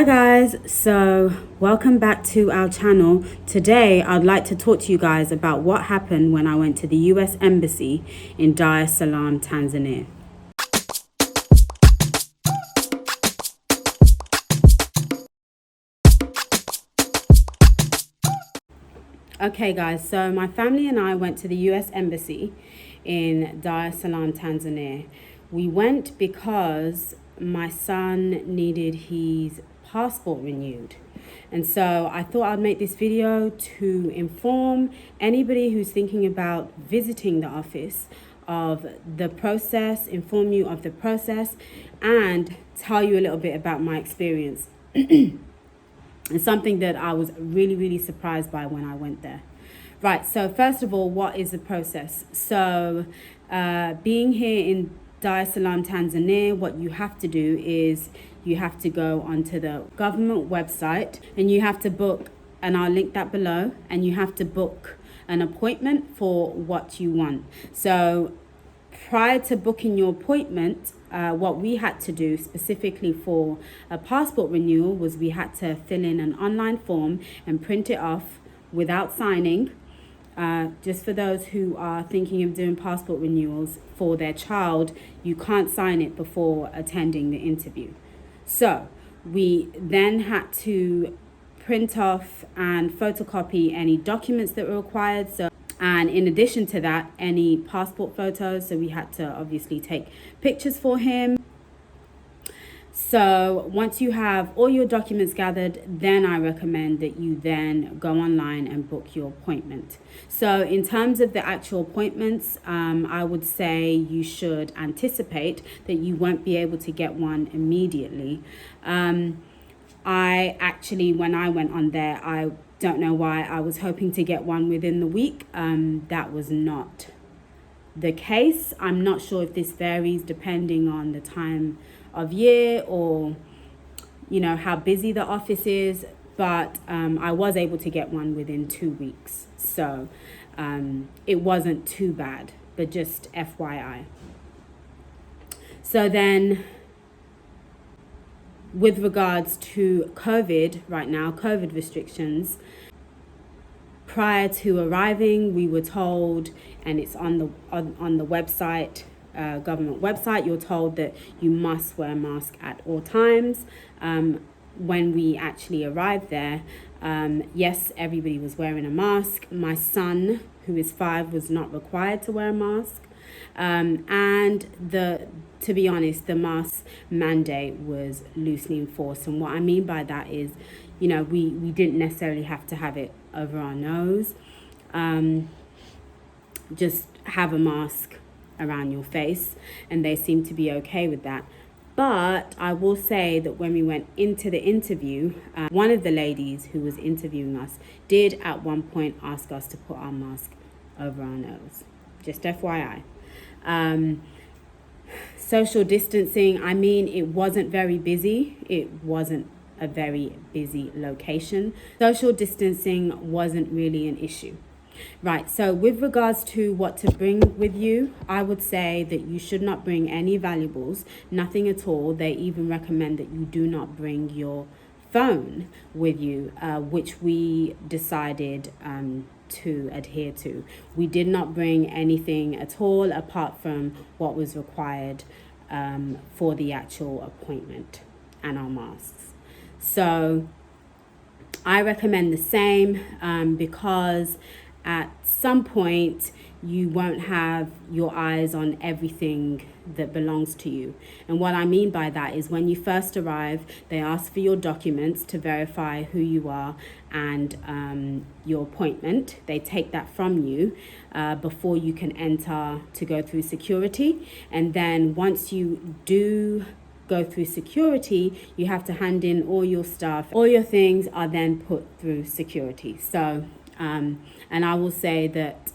Hi guys, so welcome back to our channel. Today I'd like to talk to you guys about what happened when I went to the US Embassy in Salaam, Tanzania. Okay guys, so my family and I went to the US Embassy in Salaam, Tanzania. We went because my son needed his passport renewed. And so I thought I'd make this video to inform anybody who's thinking about visiting the office of the process, inform you of the process, and tell you a little bit about my experience. And something that I was really surprised by when I went there. Right, so first of all, what is the process? So being here in Salaam, Tanzania, what you have to do is you have to go onto the government website and you have to book, and I'll link that below, and you have to book an appointment for what you want. So prior to booking your appointment, what we had to do specifically for a passport renewal was we had to fill in an online form and print it off without signing. Just for those who are thinking of doing passport renewals for their child, you can't sign it before attending the interview. So we then had to print off and photocopy any documents that were required. And in addition to that, any passport photos. So we had to obviously take pictures for him. So once you have all your documents gathered, then I recommend that you then go online and book your appointment. So in terms of the actual appointments, I would say you should anticipate that you won't be able to get one immediately. I actually, when I went on there, I don't know why, I was hoping to get one within the week. That was not the case. I'm not sure if this varies depending on the time of year or how busy the office is, but I was able to get one within 2 weeks, so it wasn't too bad, but just FYI. So then with regards to COVID right now, COVID restrictions, prior to arriving, we were told, and it's on the website, government website, you're told that you must wear a mask at all times. When we actually arrived there, yes, everybody was wearing a mask. My son, who is 5, was not required to wear a mask. And to be honest, the mask mandate was loosely enforced. And what I mean by that is, we didn't necessarily have to have it over our nose. Just have a mask around your face, and they seemed to be okay with that. But I will say that when we went into the interview, one of the ladies who was interviewing us did at one point ask us to put our mask over our nose. Just FYI. Social distancing, I mean, it wasn't very busy. It wasn't a very busy location. Social distancing wasn't really an issue. Right, so with regards to what to bring with you, I would say that you should not bring any valuables, nothing at all. They even recommend that you do not bring your phone with you, which we decided to adhere to. We did not bring anything at all apart from what was required for the actual appointment and our masks. So I recommend the same because at some point you won't have your eyes on everything that belongs to you. And what I mean by that is when you first arrive, they ask for your documents to verify who you are and your appointment. They take that from you before you can enter to go through security. And then once you do go through security, you have to hand in all your stuff. All your things are then put through security. So and I will say that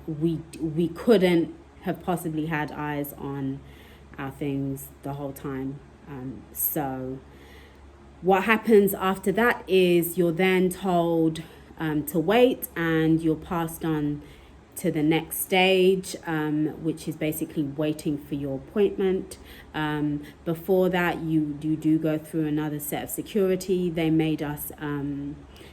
we couldn't have possibly had eyes on our things the whole time. So what happens after that is you're then told to wait, and you're passed on to the next stage, which is basically waiting for your appointment. Before that, you do go through another set of security. They made us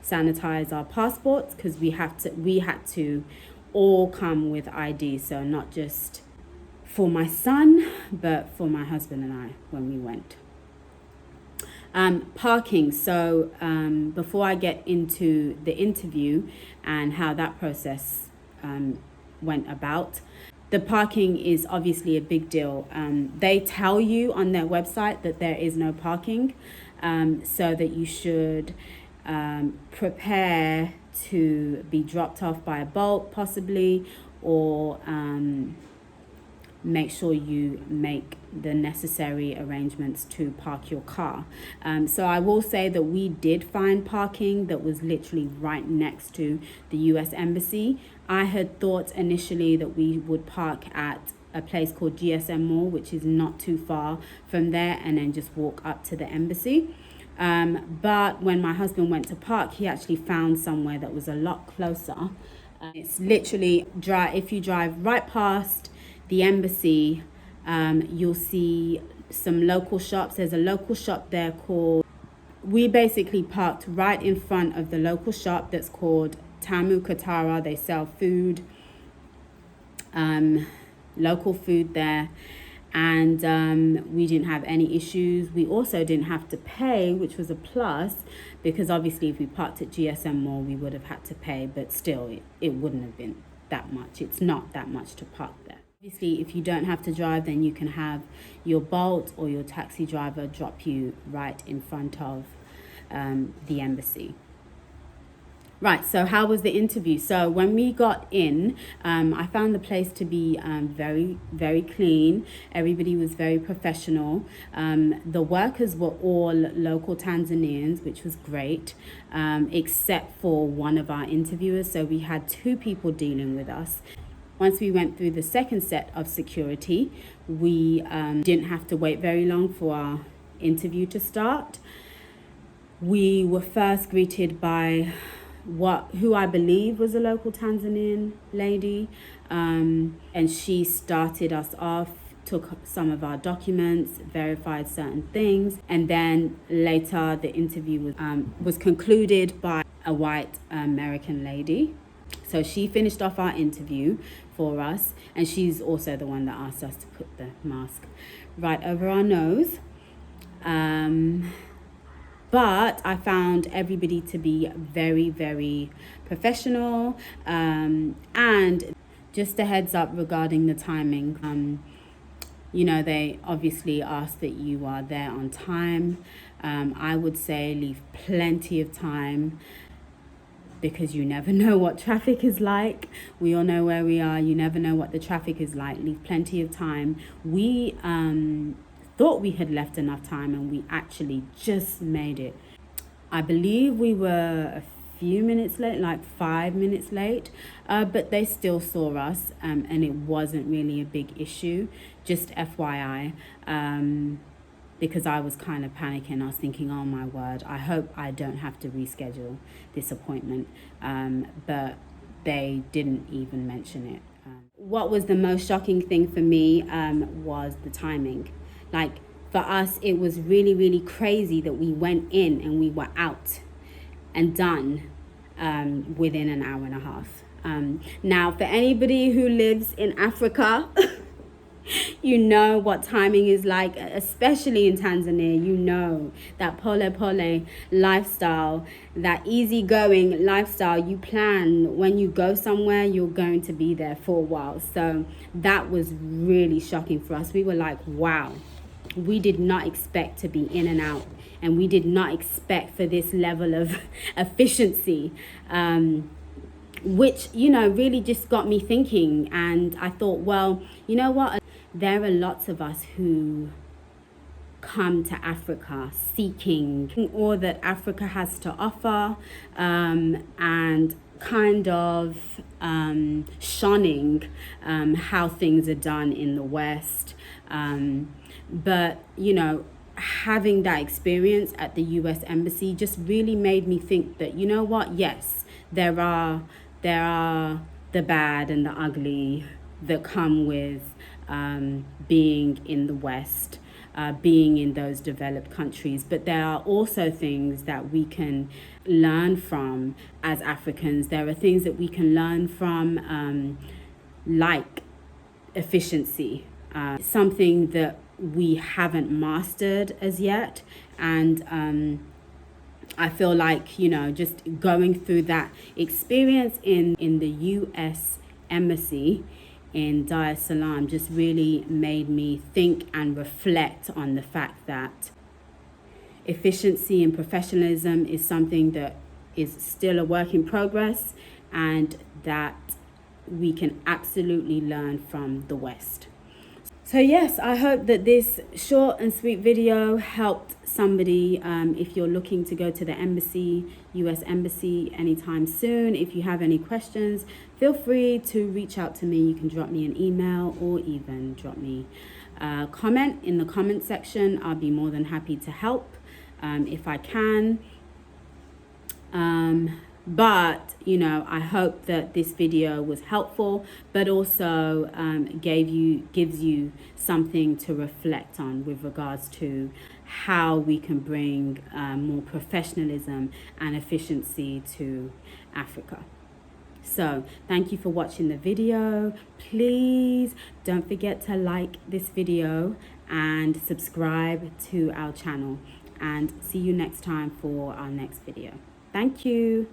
sanitize our passports because we had to all come with ID, so not just for my son, but for my husband and I when we went. Parking. So before I get into the interview and how that process went about, the parking is obviously a big deal. They tell you on their website that there is no parking, so that you should prepare to be dropped off by a boat possibly, or make sure you make the necessary arrangements to park your car. So I will say that we did find parking that was literally right next to the US Embassy. I had thought initially that we would park at a place called GSM Mall, which is not too far from there, and then just walk up to the embassy. But when my husband went to park, he actually found somewhere that was a lot closer. It's literally if you drive right past the embassy, you'll see some local shops. There's a local shop there we basically parked right in front of the local shop that's called Tamu Katara. They sell food, local food there. And we didn't have any issues. We also didn't have to pay, which was a plus, because obviously if we parked at GSM Mall, we would have had to pay, but still it wouldn't have been that much. It's not that much to park there. Obviously, if you don't have to drive, then you can have your Bolt or your taxi driver drop you right in front of the embassy. Right, so how was the interview? So when we got in, I found the place to be very, very clean. Everybody was very professional. The workers were all local Tanzanians, which was great, except for one of our interviewers. So we had 2 people dealing with us. Once we went through the second set of security, we didn't have to wait very long for our interview to start. We were first greeted by who I believe was a local Tanzanian lady, and she started us off, took some of our documents, verified certain things, and then later the interview was concluded by a white American lady. So she finished off our interview for us, and she's also the one that asked us to put the mask right over our nose. But I found everybody to be very, very professional. And just a heads up regarding the timing. They obviously ask that you are there on time. I would say leave plenty of time, because you never know what traffic is like. We all know where we are. You never know what the traffic is like. Leave plenty of time. We thought we had left enough time, and we actually just made it. I believe we were a few minutes late, like 5 minutes late, but they still saw us, and it wasn't really a big issue. Just FYI, because I was kind of panicking. I was thinking, oh my word, I hope I don't have to reschedule this appointment. But they didn't even mention it. What was the most shocking thing for me was the timing. Like, for us, it was really, really crazy that we went in and we were out and done within an hour and a half. Now, for anybody who lives in Africa, you know what timing is like, especially in Tanzania. You know that pole lifestyle, that easygoing lifestyle. You plan when you go somewhere, you're going to be there for a while. So that was really shocking for us. We were like, wow, we did not expect to be in and out, and we did not expect for this level of efficiency, which, really just got me thinking. And I thought, well, you know what? There are lots of us who come to Africa seeking all that Africa has to offer, and kind of shunning how things are done in the West. But, having that experience at the US Embassy just really made me think that, you know what? Yes, there are the bad and the ugly that come with being in the West, being in those developed countries. But there are also things that we can learn from as Africans. There are things that we can learn from, like efficiency, something that we haven't mastered as yet. And I feel like, you know, just going through that experience in the US Embassy in Dar es Salaam just really made me think and reflect on the fact that efficiency and professionalism is something that is still a work in progress, and that we can absolutely learn from the West. So yes, I hope that this short and sweet video helped somebody. If you're looking to go to the embassy, US Embassy, anytime soon, if you have any questions, feel free to reach out to me. You can drop me an email or even drop me a comment in the comment section. I'll be more than happy to help if I can. But, you know, I hope that this video was helpful, but also gives you something to reflect on with regards to how we can bring more professionalism and efficiency to Africa. So thank you for watching the video. Please don't forget to like this video and subscribe to our channel, and see you next time for our next video. Thank you.